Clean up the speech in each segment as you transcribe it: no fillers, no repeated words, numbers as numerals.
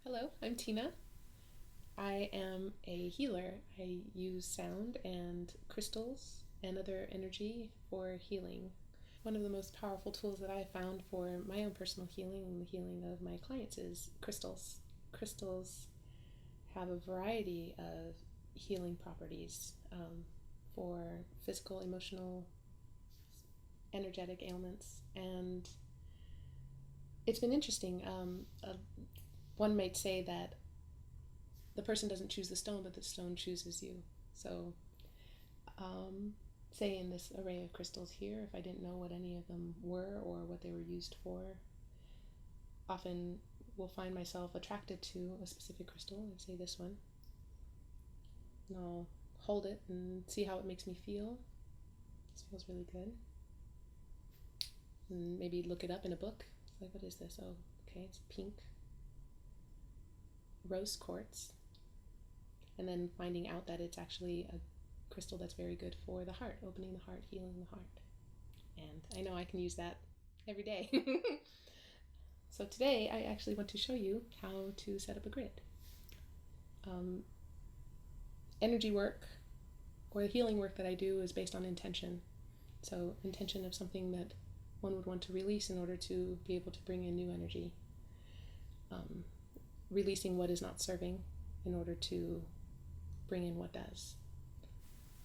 Hello, I'm Tina. I am a healer. I use sound and crystals and other energy for healing. One of the most powerful tools that I found for my own personal healing and the healing of my clients is crystals. Crystals have a variety of healing properties for physical, emotional, energetic ailments, and it's been interesting. One might say that the person doesn't choose the stone, but the stone chooses you. So, say in this array of crystals here, if I didn't know what any of them were or what they were used for, often will find myself attracted to a specific crystal, and say this one, and I'll hold it and see how it makes me feel. This feels really good. And maybe look it up in a book. It's like, what is this? Oh, okay, it's pink. Rose quartz. And then finding out that it's actually a crystal that's very good for the heart, opening the heart, healing the heart. And I know I can use that every day. So today I actually want to show you how to set up a grid. Energy work or the healing work that I do is based on intention. So intention of something that one would want to release in order to be able to bring in new energy. Releasing what is not serving in order to bring in what does.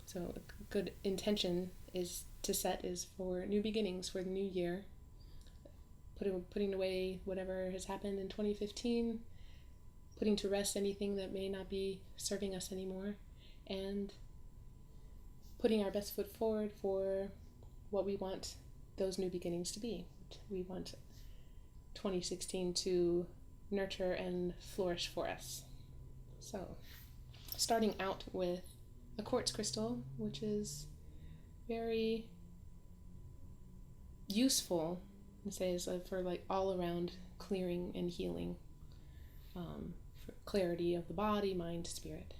So a good intention is to set is for new beginnings for the new year. Putting away whatever has happened in 2015, putting to rest anything that may not be serving us anymore, and putting our best foot forward for what we want those new beginnings to be. We want 2016 to nurture and flourish for us. So, starting out with a quartz crystal, which is very useful, it says, for like all around clearing and healing, for clarity of the body, mind, spirit,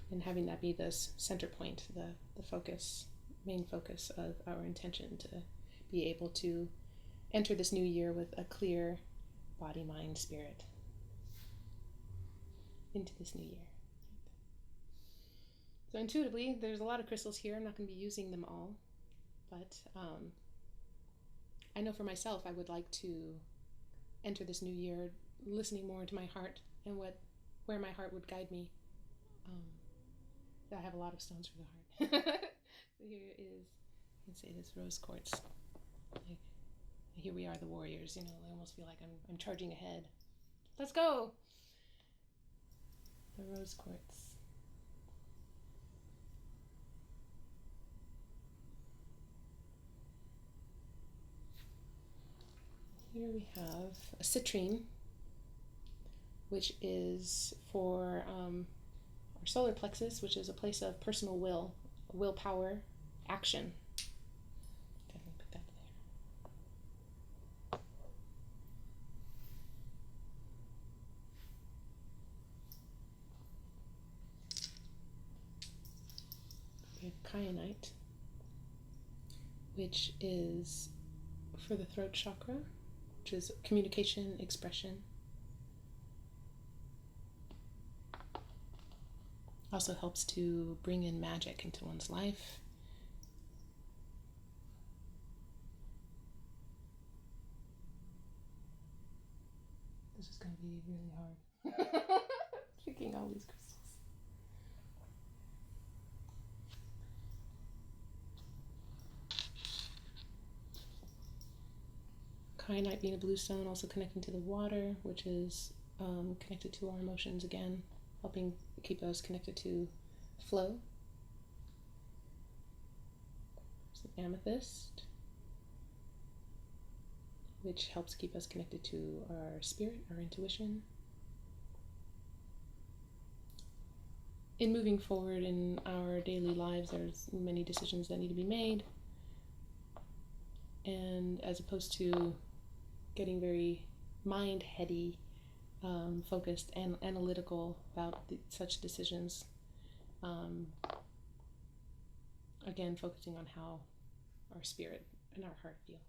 and having that be the center point, the focus, main focus of our intention to be able to enter this new year with a clear body, mind, spirit into this new year. So intuitively, there's a lot of crystals here. I'm not going to be using them all, but I know for myself I would like to enter this new year listening more into my heart and where my heart would guide me. I have a lot of stones for the heart. So here is, I can say this rose quartz. Here we are, the warriors. I almost feel like I'm charging ahead. Let's go. The rose quartz. Here we have a citrine, which is for our solar plexus, which is a place of personal will, willpower, action. Definitely put that there. We have Kyanite, which is for the throat chakra, which is communication, expression. Also helps to bring in magic into one's life. This is going to be really hard. Picking all these crystals. Kyanite being a blue stone, also connecting to the water, which is connected to our emotions again, helping keep us connected to flow. Some amethyst, which helps keep us connected to our spirit, our intuition. In moving forward in our daily lives, there's many decisions that need to be made. And as opposed to getting very mind-heady, focused and analytical about such decisions, again, focusing on how our spirit and our heart feel.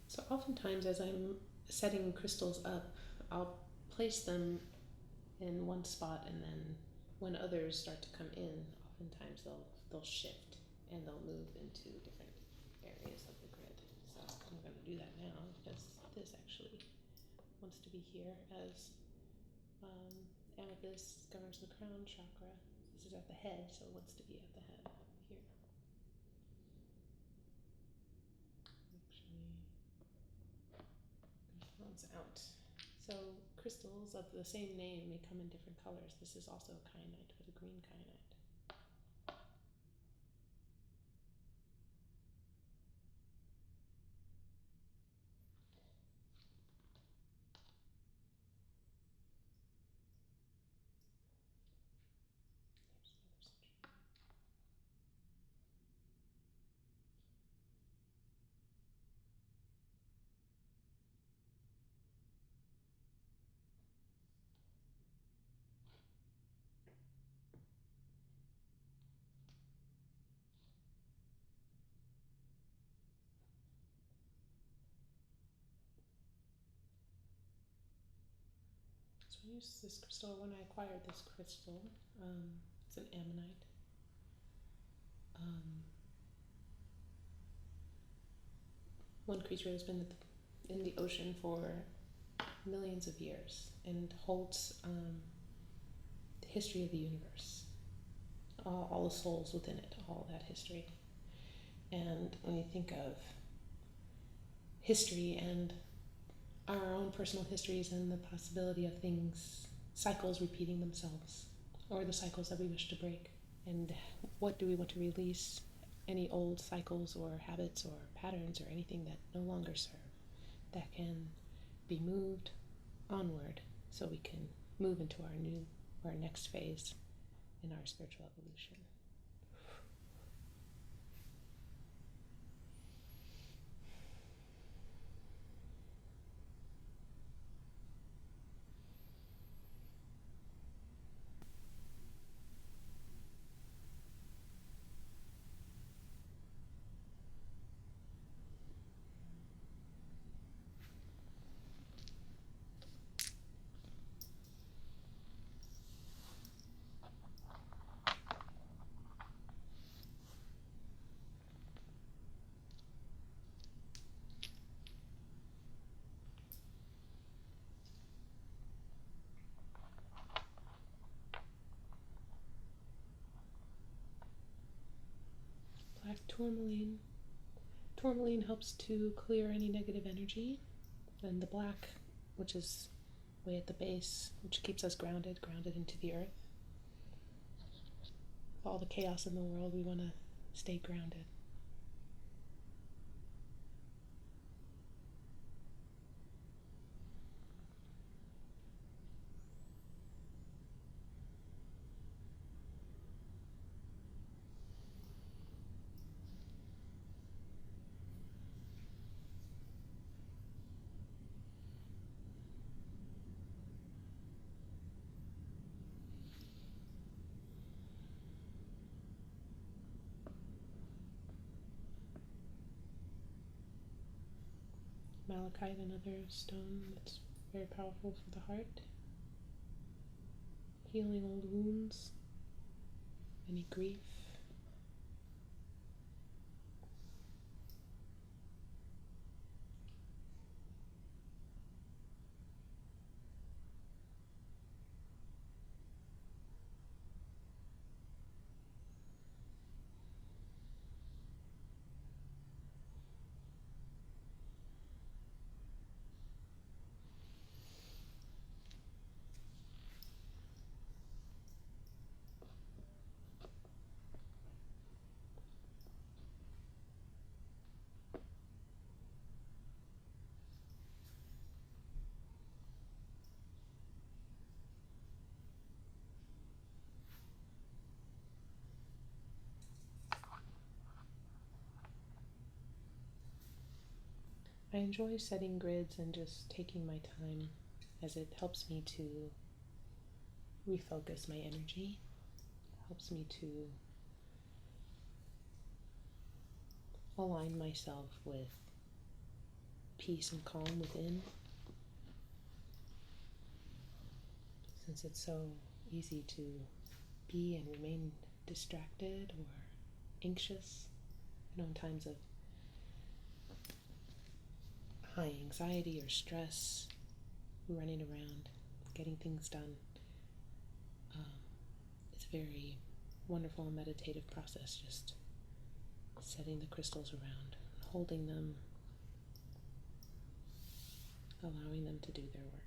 So oftentimes as I'm setting crystals up, I'll place them in one spot, and then when others start to come in, oftentimes they'll shift and they'll move into different areas of the grid. So I'm going to do that now because this actually wants to be here as amethyst governs the crown chakra. This is at the head, so it wants to be at the head here. Actually, this one's out. So crystals of the same name may come in different colors. This is also a kyanite, but a green kyanite. So I used this crystal when I acquired this crystal. It's an ammonite. One creature that's been in the ocean for millions of years and holds the history of the universe, all the souls within it, all that history. And when you think of history and our own personal histories and the possibility of things, cycles repeating themselves, or the cycles that we wish to break, and what do we want to release, any old cycles or habits or patterns or anything that no longer serve, that can be moved onward so we can move into our next phase in our spiritual evolution. Black tourmaline. Tourmaline helps to clear any negative energy, and the black, which is way at the base, which keeps us grounded into the earth. With all the chaos in the world, we want to stay grounded. Malachite, another stone that's very powerful for the heart. Healing old wounds, any grief. I enjoy setting grids and just taking my time, as it helps me to refocus my energy, helps me to align myself with peace and calm within. since it's so easy to be and remain distracted or anxious, in times of high anxiety or stress, running around, getting things done. It's a very wonderful and meditative process, just setting the crystals around, holding them, allowing them to do their work.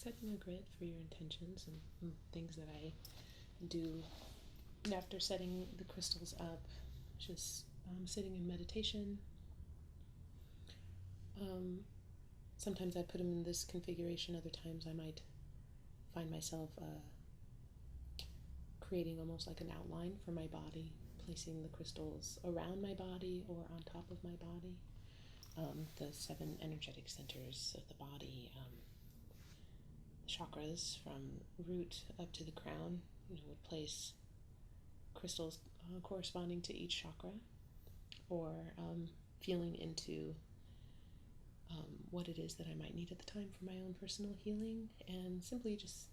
Setting a grid for your intentions and things that I do after setting the crystals up, just sitting in meditation. Sometimes I put them in this configuration, other times I might find myself creating almost like an outline for my body, placing the crystals around my body or on top of my body. The 7 energetic centers of the body, chakras from root up to the crown, would place crystals corresponding to each chakra, or feeling into what it is that I might need at the time for my own personal healing. And simply just,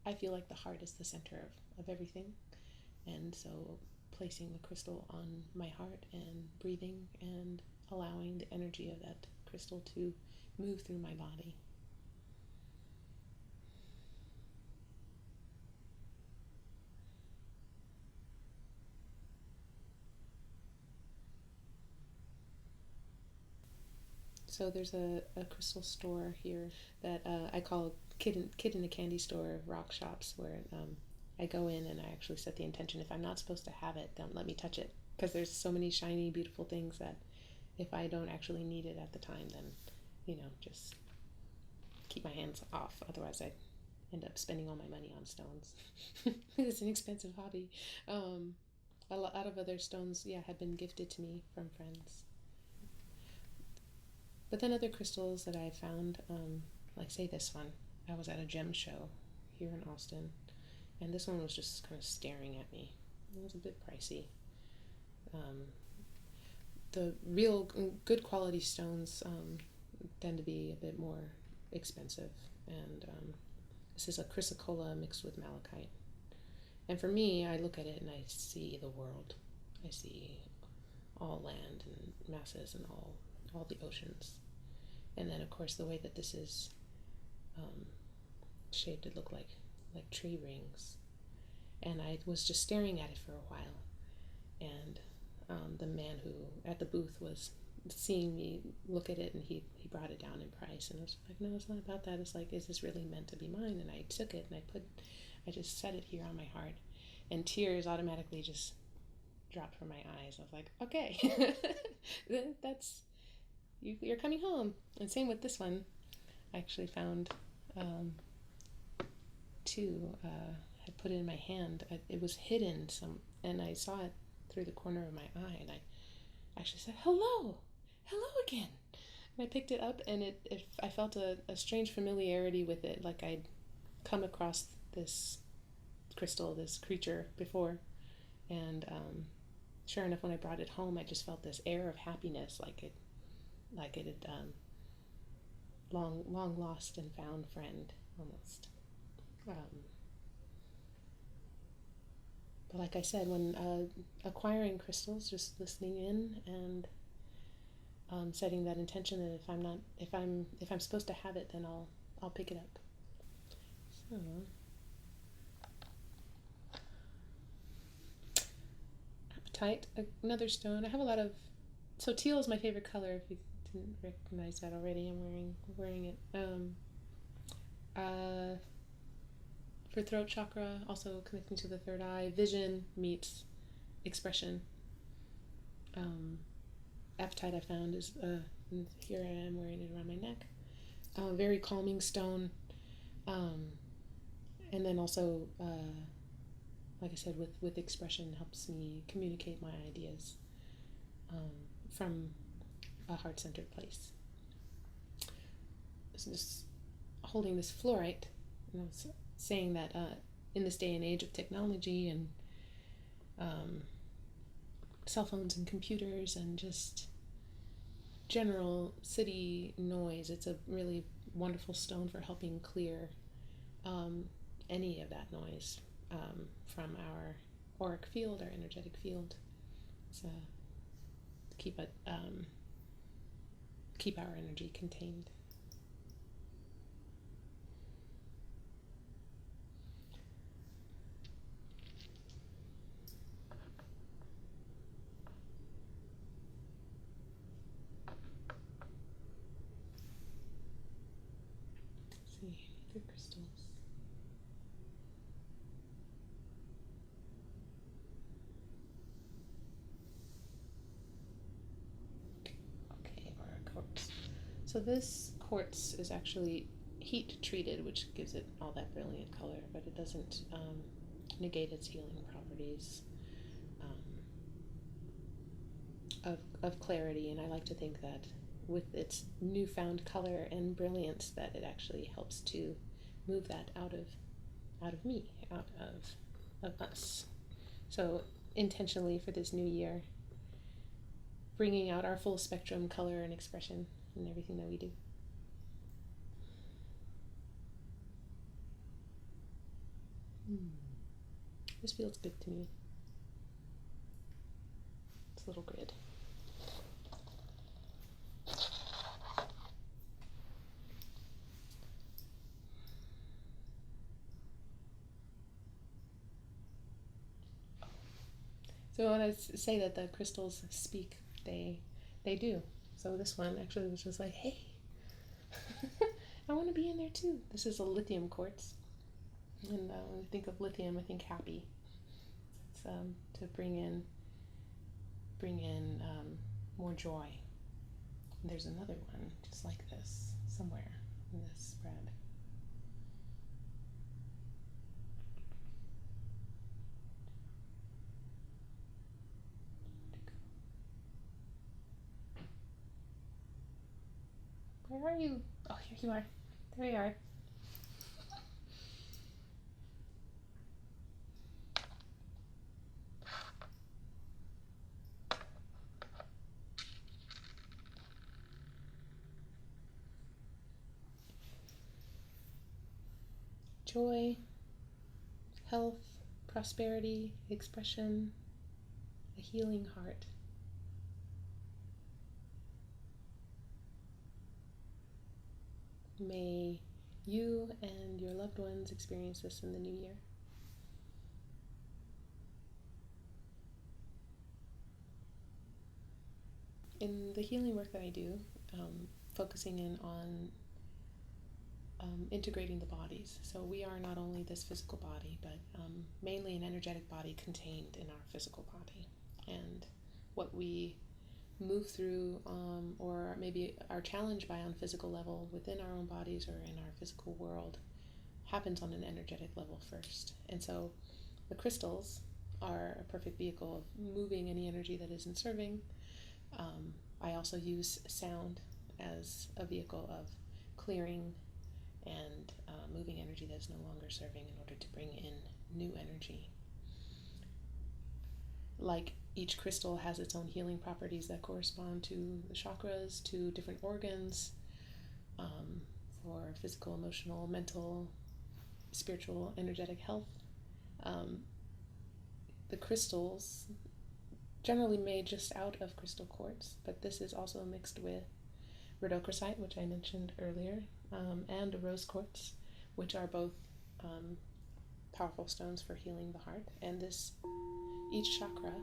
I feel like the heart is the center of everything, and so placing the crystal on my heart and breathing and allowing the energy of that crystal to move through my body. So there's a crystal store here that I call Kid in a Candy Store rock shops, where I go in and I actually set the intention, if I'm not supposed to have it, don't let me touch it, because there's so many shiny, beautiful things that if I don't actually need it at the time, then, just keep my hands off. Otherwise I end up spending all my money on stones. It's an expensive hobby. A lot of other stones, have been gifted to me from friends. But then other crystals that I found, like say this one, I was at a gem show here in Austin, and this one was just kind of staring at me. It was a bit pricey. The real good quality stones tend to be a bit more expensive, and this is a chrysocolla mixed with malachite. And for me, I look at it and I see the world. I see all land and masses and all the oceans. And then, of course, the way that this is shaped, it looked like tree rings. And I was just staring at it for a while. And the man who at the booth was seeing me look at it, and he brought it down in price. And I was like, no, it's not about that. It's like, is this really meant to be mine? And I took it and I just set it here on my heart. And tears automatically just dropped from my eyes. I was like, okay, you're coming home. And same with this one. I actually found two. I put it in my hand. It was hidden and I saw it through the corner of my eye, and I actually said, "Hello, hello again." And I picked it up, and I felt a strange familiarity with it, like I'd come across this crystal, this creature before. And sure enough, when I brought it home, I just felt this air of happiness, like it had long lost and found friend almost. But like I said, when acquiring crystals, just listening in and setting that intention that if I'm supposed to have it, then I'll pick it up. So apatite, another stone. I have a lot of, so teal is my favorite color. If you didn't recognize that already, I'm wearing it. For throat chakra, also connecting to the third eye, vision meets expression. Apatite I found is here I am wearing it around my neck. Very calming stone. And then also, like I said, with expression helps me communicate my ideas from a heart-centered place. So just holding this fluorite, and I was saying that in this day and age of technology and cell phones and computers and just general city noise, it's a really wonderful stone for helping clear any of that noise from our auric field, our energetic field. So keep our energy contained. Let's see, other crystals. So this quartz is actually heat treated, which gives it all that brilliant color, but it doesn't negate its healing properties of clarity. And I like to think that with its newfound color and brilliance, that it actually helps to move that out of me, out of us. So intentionally for this new year, bringing out our full spectrum color and expression in everything that we do. This feels good to me. It's a little grid. So when I say that the crystals speak, they do. So this one actually was just like, hey, I want to be in there too. This is a lithium quartz. And when I think of lithium, I think happy. It's to bring in more joy. And there's another one just like this somewhere in this spread. Where are you? Oh, here you are. There you are. Joy, health, prosperity, expression, a healing heart. May you and your loved ones experience this in the new year. In the healing work that I do, focusing in on integrating the bodies. So we are not only this physical body, but mainly an energetic body contained in our physical body. And what we move through or maybe are challenged by on a physical level within our own bodies or in our physical world happens on an energetic level first. And so the crystals are a perfect vehicle of moving any energy that isn't serving. I also use sound as a vehicle of clearing and moving energy that's no longer serving in order to bring in new energy. Like each crystal has its own healing properties that correspond to the chakras, to different organs, for physical, emotional, mental, spiritual, energetic health. The crystals, generally made just out of crystal quartz, but this is also mixed with rhodochrosite, which I mentioned earlier, and rose quartz, which are both powerful stones for healing the heart. And each chakra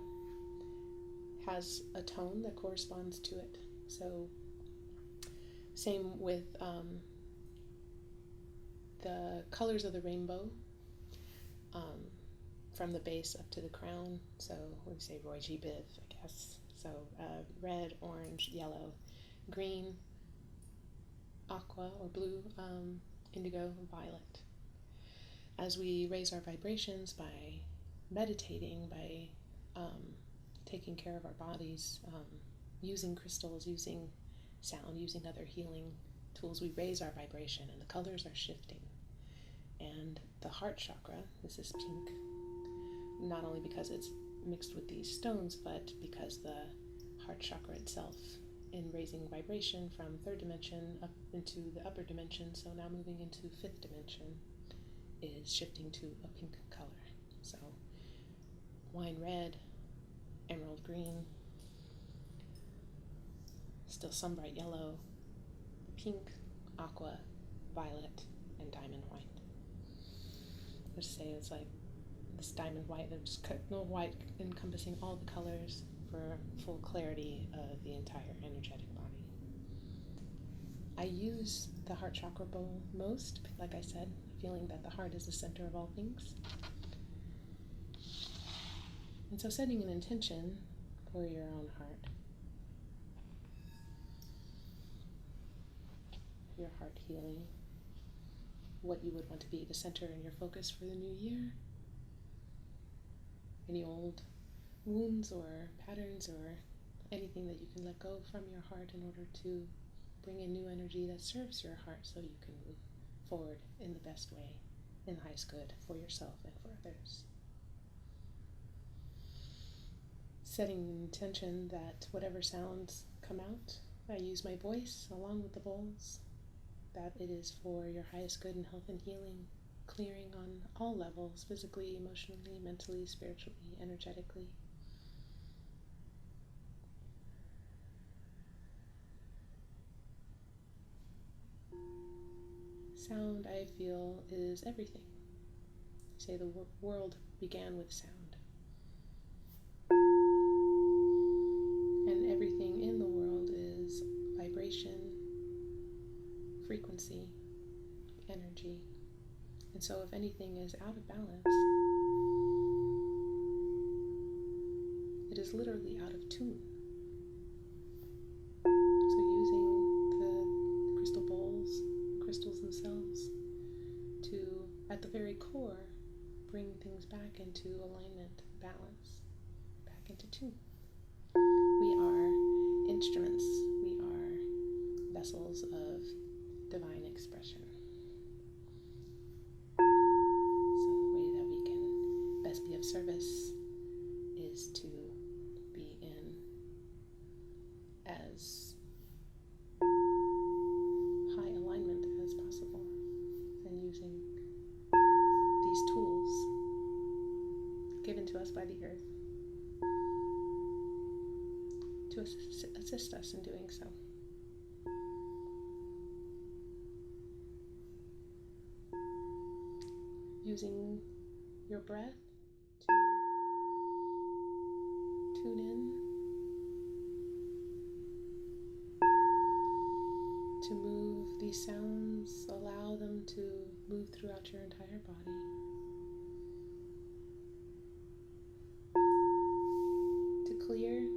has a tone that corresponds to it. So same with the colors of the rainbow, from the base up to the crown. So we say Roy G. Biv, I guess. So red, orange, yellow, green, aqua or blue, indigo, violet. As we raise our vibrations by meditating, by taking care of our bodies, using crystals, using sound, using other healing tools, we raise our vibration and the colors are shifting. And the heart chakra, this is pink, not only because it's mixed with these stones, but because the heart chakra itself, in raising vibration from third dimension up into the upper dimension, so now moving into fifth dimension, is shifting to a pink color. So wine red, emerald green, still some bright yellow, pink, aqua, violet, and diamond white. Let's say it's like this diamond white, there's no white encompassing all the colors for full clarity of the entire energetic body. I use the heart chakra bowl most, like I said, feeling that the heart is the center of all things. And so setting an intention for your own heart, your heart healing, what you would want to be the center and your focus for the new year, any old wounds or patterns or anything that you can let go from your heart in order to bring in new energy that serves your heart so you can move forward in the best way, in the highest good for yourself and for others. Setting the intention that whatever sounds come out, I use my voice along with the bowls, that it is for your highest good and health and healing, clearing on all levels, physically, emotionally, mentally, spiritually, energetically. Sound, I feel, is everything. I say the world began with sound. And everything in the world is vibration, frequency, energy. And so if anything is out of balance, it is literally out of tune. So using the crystal bowls, the crystals themselves, to, at the very core, bring things back into alignment, balance, back into tune. We are instruments. We are vessels of divine expression. So the way that we can best be of service is to be in as high alignment as possible, and using these tools given to us by the earth to assist us in doing so. Using your breath to tune in, to move these sounds, allow them to move throughout your entire body. To clear